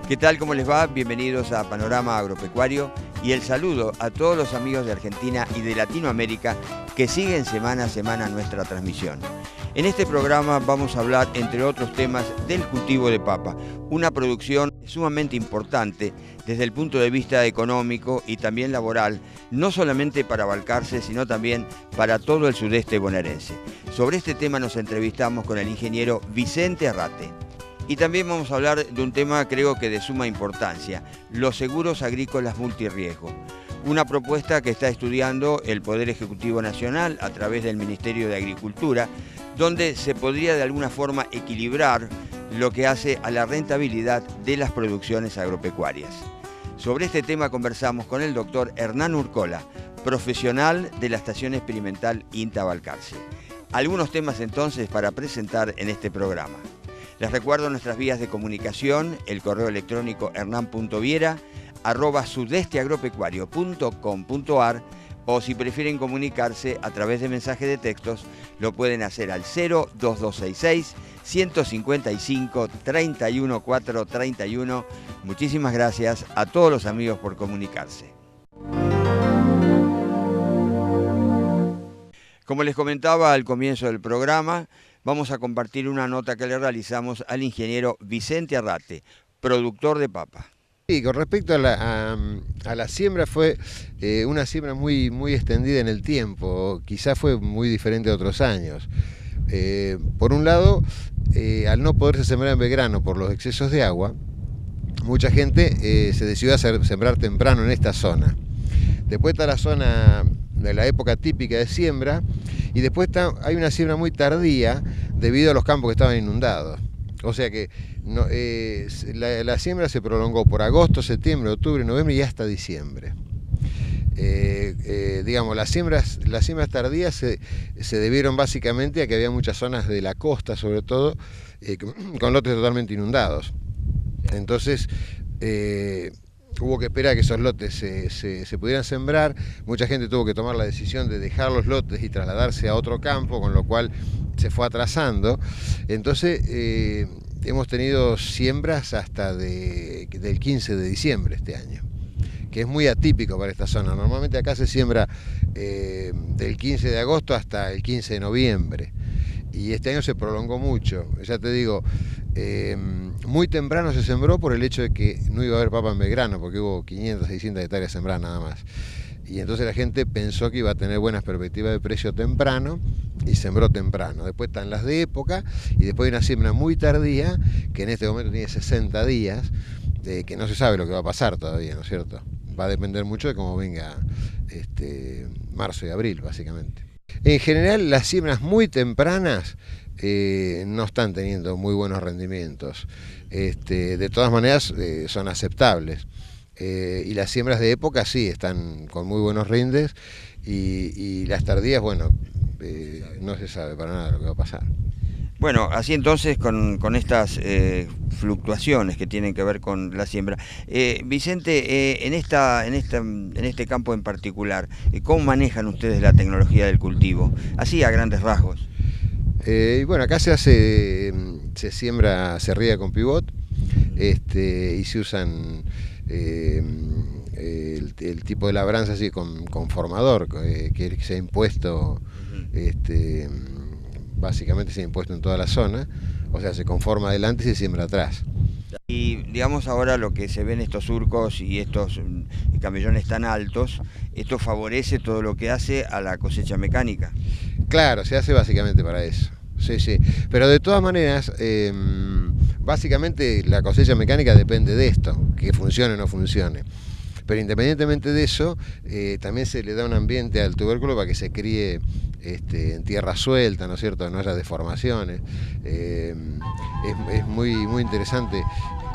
¿Qué tal? ¿Cómo les va? Bienvenidos a Panorama Agropecuario y el saludo a todos los amigos de Argentina y de Latinoamérica que siguen semana a semana nuestra transmisión. En este programa vamos a hablar, entre otros temas, del cultivo de papa, una producción sumamente importante desde el punto de vista económico y también laboral, no solamente para Balcarce, sino también para todo el sudeste bonaerense. Sobre este tema nos entrevistamos con el ingeniero Vicente Arrate. Y también vamos a hablar de un tema creo que de suma importancia, los seguros agrícolas multirriesgo. Una propuesta que está estudiando el Poder Ejecutivo Nacional a través del Ministerio de Agricultura, donde se podría de alguna forma equilibrar lo que hace a la rentabilidad de las producciones agropecuarias. Sobre este tema conversamos con el doctor Hernán Urcola, profesional de la Estación Experimental INTA Balcarce. Algunos temas entonces para presentar en este programa. Les recuerdo nuestras vías de comunicación, el correo electrónico hernán.viera@sudesteagropecuario.com.ar o si prefieren comunicarse a través de mensajes de textos, lo pueden hacer al 02266 155 31431. Muchísimas gracias a todos los amigos por comunicarse. Como les comentaba al comienzo del programa, vamos a compartir una nota que le realizamos al ingeniero Vicente Arrate, productor de papa. Sí, con respecto a la siembra, fue una siembra muy extendida en el tiempo, quizás fue muy diferente a otros años. Por un lado, al no poderse sembrar en verano por los excesos de agua, mucha gente se decidió a sembrar temprano en esta zona. Después está la zona de la época típica de siembra, y después hay una siembra muy tardía debido a los campos que estaban inundados. O sea que la siembra se prolongó por agosto, septiembre, octubre, noviembre y hasta diciembre. Digamos, las siembras tardías se debieron básicamente a que había muchas zonas de la costa, sobre todo, con lotes totalmente inundados. Entonces, hubo que esperar a que esos lotes se pudieran sembrar. Mucha gente tuvo que tomar la decisión de dejar los lotes y trasladarse a otro campo, con lo cual se fue atrasando. Entonces hemos tenido siembras hasta del 15 de diciembre este año, que es muy atípico para esta zona. Normalmente acá se siembra del 15 de agosto hasta el 15 de noviembre. Y este año se prolongó mucho. Ya te digo, muy temprano se sembró por el hecho de que no iba a haber papa en Belgrano, porque hubo 500, 600 hectáreas sembradas nada más. Y entonces la gente pensó que iba a tener buenas perspectivas de precio temprano y sembró temprano. Después están las de época y después hay una siembra muy tardía, que en este momento tiene 60 días, que no se sabe lo que va a pasar todavía, ¿no es cierto? Va a depender mucho de cómo venga marzo y abril, básicamente. En general, las siembras muy tempranas no están teniendo muy buenos rendimientos. De todas maneras, son aceptables. Y las siembras de época sí están con muy buenos rindes, y las tardías, bueno, no se sabe para nada lo que va a pasar. Bueno, así entonces con estas fluctuaciones que tienen que ver con la siembra. Vicente, en este campo en particular, ¿cómo manejan ustedes la tecnología del cultivo? Así a grandes rasgos. Bueno, acá se riega con pivot, y se usan el tipo de labranza así con formador, que se ha impuesto, básicamente se ha impuesto en toda la zona. O sea, se conforma adelante y se siembra atrás. Y digamos ahora lo que se ven estos surcos y estos camellones tan altos, ¿esto favorece todo lo que hace a la cosecha mecánica? Claro, se hace básicamente para eso. Sí, sí. Pero de todas maneras, básicamente la cosecha mecánica depende de esto, que funcione o no funcione. Pero independientemente de eso, también se le da un ambiente al tubérculo para que se críe en tierra suelta, ¿no es cierto?, no haya deformaciones. Es muy interesante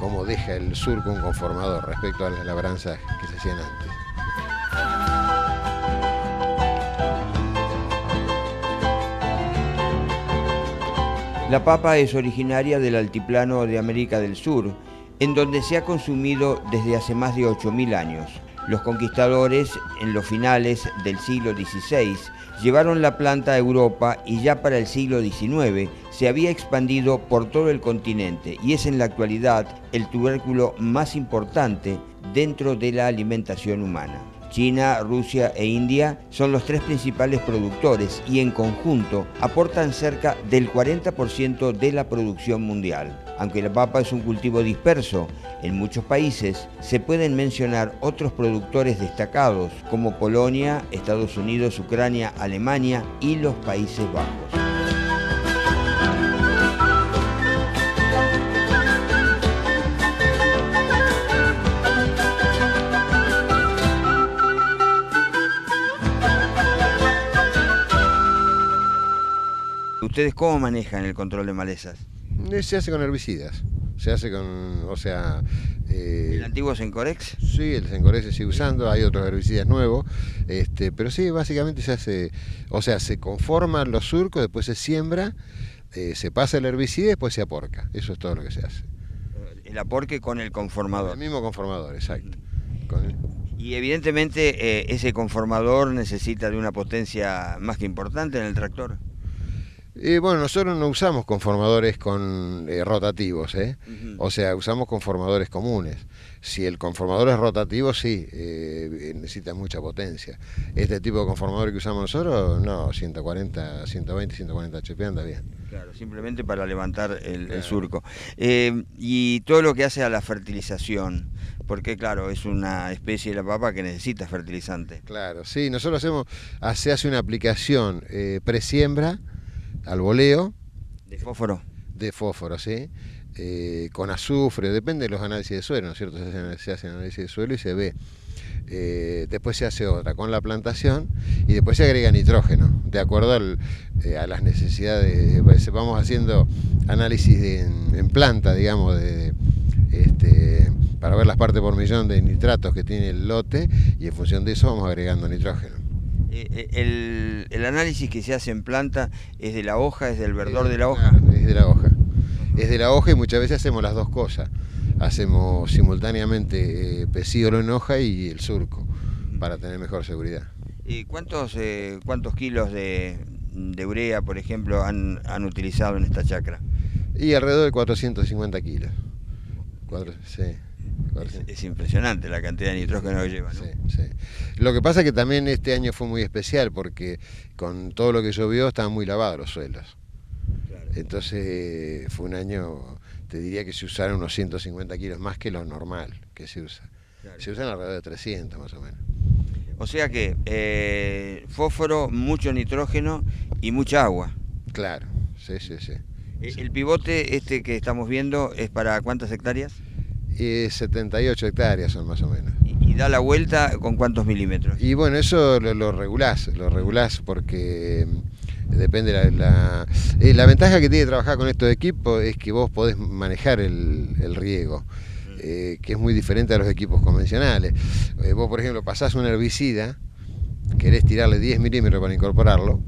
cómo deja el surco un conformador respecto a las labranzas que se hacían antes. La papa es originaria del altiplano de América del Sur, en donde se ha consumido desde hace más de 8.000 años. Los conquistadores, en los finales del siglo XVI, llevaron la planta a Europa y ya para el siglo XIX se había expandido por todo el continente y es en la actualidad el tubérculo más importante dentro de la alimentación humana. China, Rusia e India son los tres principales productores y en conjunto aportan cerca del 40% de la producción mundial. Aunque la papa es un cultivo disperso, en muchos países se pueden mencionar otros productores destacados como Polonia, Estados Unidos, Ucrania, Alemania y los Países Bajos. ¿Ustedes cómo manejan el control de malezas? Se hace con herbicidas, se hace con, o sea... ¿El antiguo Sencorex? Sí, el Sencorex se sigue usando, hay otros herbicidas nuevos, pero sí, básicamente se hace, o sea, se conforman los surcos, después se siembra, se pasa el herbicida y después se aporca, eso es todo lo que se hace. El aporque con el conformador. El mismo conformador, exacto. Y evidentemente ese conformador necesita de una potencia más que importante en el tractor. Bueno, nosotros no usamos conformadores con rotativos, O sea, usamos conformadores comunes. Si el conformador es rotativo, sí, necesita mucha potencia. Este tipo de conformador que usamos nosotros, no, 140, 120, 140 HP anda bien. Claro, simplemente para levantar el surco. Y todo lo que hace a la fertilización, porque claro, es una especie de la papa que necesita fertilizante. Claro, sí, nosotros se hace una aplicación presiembra, al voleo. ¿De fósforo? De fósforo, sí. Con azufre, depende de los análisis de suelo, ¿no es cierto? Se hace análisis de suelo y se ve. Después se hace otra con la plantación y después se agrega nitrógeno, de acuerdo a las necesidades. Vamos haciendo análisis en planta, digamos, para ver las partes por millón de nitratos que tiene el lote y en función de eso vamos agregando nitrógeno. El análisis que se hace en planta es de la hoja, es del verdor de la hoja. Es de la hoja. Es de la hoja y muchas veces hacemos las dos cosas. Hacemos simultáneamente pecíolo en hoja y el surco para tener mejor seguridad. ¿Y cuántos kilos de urea, por ejemplo, han utilizado en esta chacra? Y alrededor de 450 kilos. Sí. Es impresionante la cantidad de nitrógeno que lleva, ¿no? Sí, sí. Lo que pasa es que también este año fue muy especial porque con todo lo que llovió estaban muy lavados los suelos. Claro. Entonces fue un año, te diría que se usaron unos 150 kilos más que lo normal que se usa. Claro. Se usan alrededor de 300 más o menos. O sea que fósforo, mucho nitrógeno y mucha agua. Claro, sí, sí, sí. ¿El pivote que estamos viendo es para cuántas hectáreas? 78 hectáreas son más o menos. ¿Y da la vuelta con cuántos milímetros? Y bueno, eso lo regulás porque depende la ventaja que tiene trabajar con estos equipos es que vos podés manejar el riego, que es muy diferente a los equipos convencionales. Vos, por ejemplo, pasás un herbicida, querés tirarle 10 milímetros para incorporarlo,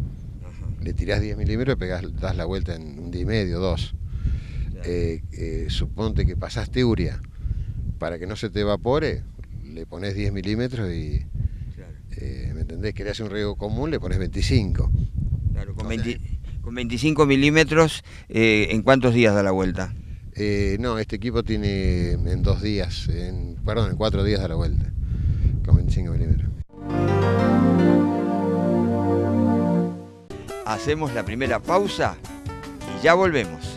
le tirás 10 milímetros y das la vuelta en un día y medio, 2. Suponte que pasaste urea, para que no se te evapore, le pones 10 milímetros y, ¿me entendés? Querés hacer un riego común, le pones 25. Claro, con 25 milímetros, ¿en cuántos días da la vuelta? No, este equipo tiene en 2 días, en 4 días da la vuelta, con 25 milímetros. Hacemos la primera pausa y ya volvemos.